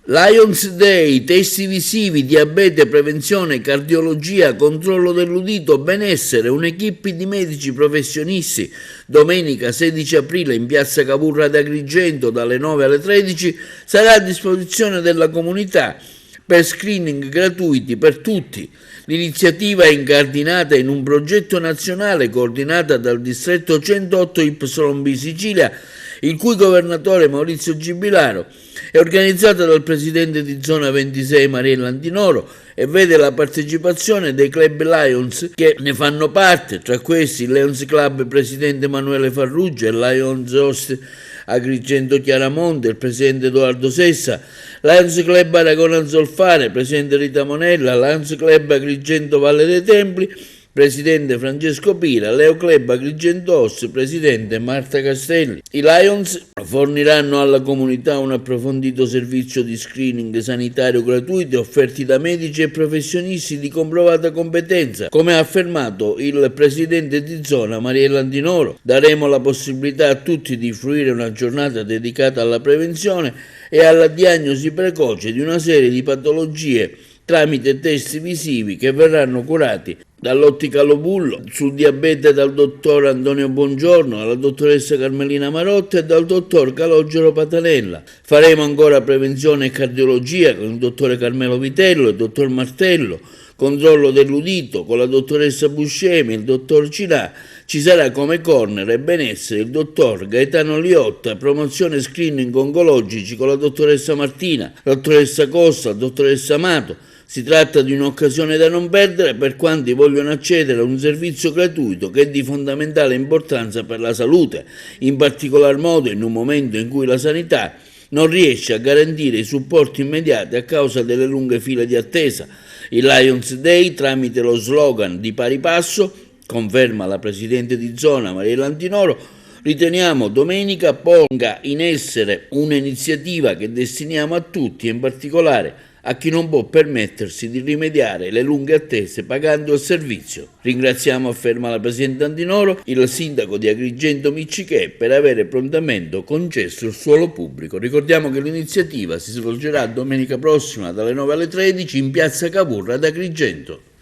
Lions Day, testi visivi, diabete, prevenzione, cardiologia, controllo dell'udito, benessere, un'equipe di medici professionisti. Domenica 16 aprile in piazza Cavour ad Agrigento dalle 9 alle 13 sarà a disposizione della comunità per screening gratuiti per tutti. L'iniziativa è incardinata in un progetto nazionale coordinata dal distretto 108 YB Sicilia, il cui governatore Maurizio Gibilaro, è organizzata dal presidente di zona 26 Mariella Antinoro e vede la partecipazione dei club Lions che ne fanno parte, tra questi il Lions Club presidente Emanuele Farrugia, il Lions Host Agrigento Chiaramonte, il presidente Edoardo Sessa, Lions Club Aragona Zolfare, presidente Rita Monella, Lions Club Agrigento Valle dei Templi, presidente Francesco Pira, Leo Club Agrigento Os, presidente Marta Castelli. I Lions forniranno alla comunità un approfondito servizio di screening sanitario gratuito offerti da medici e professionisti di comprovata competenza. Come ha affermato il presidente di zona Mariella Antinoro, daremo la possibilità a tutti di fruire una giornata dedicata alla prevenzione e alla diagnosi precoce di una serie di patologie tramite test visivi che verranno curati dall'Ottica Lobullo, sul diabete dal dottor Antonio Bongiorno, alla dottoressa Carmelina Marotta e dal dottor Calogero Patanella. Faremo ancora prevenzione e cardiologia con il dottore Carmelo Vitello e il dottor Martello, controllo dell'udito con la dottoressa Buscemi e il dottor Cinà. Ci sarà come corner e benessere il dottor Gaetano Liotta, promozione screening oncologici con la dottoressa Martina, la dottoressa Costa, la dottoressa Amato. Si tratta di un'occasione da non perdere per quanti vogliono accedere a un servizio gratuito che è di fondamentale importanza per la salute, in particolar modo in un momento in cui la sanità non riesce a garantire i supporti immediati a causa delle lunghe file di attesa. Il Lions Day, tramite lo slogan di pari passo, conferma la presidente di zona Mariella Antinoro, riteniamo domenica ponga in essere un'iniziativa che destiniamo a tutti, in particolare a chi non può permettersi di rimediare le lunghe attese pagando il servizio. Ringraziamo, afferma la presidente Antinoro, il sindaco di Agrigento Miccichè per avere prontamente concesso il suolo pubblico. Ricordiamo che l'iniziativa si svolgerà domenica prossima dalle 9 alle 13 in piazza Cavour ad Agrigento.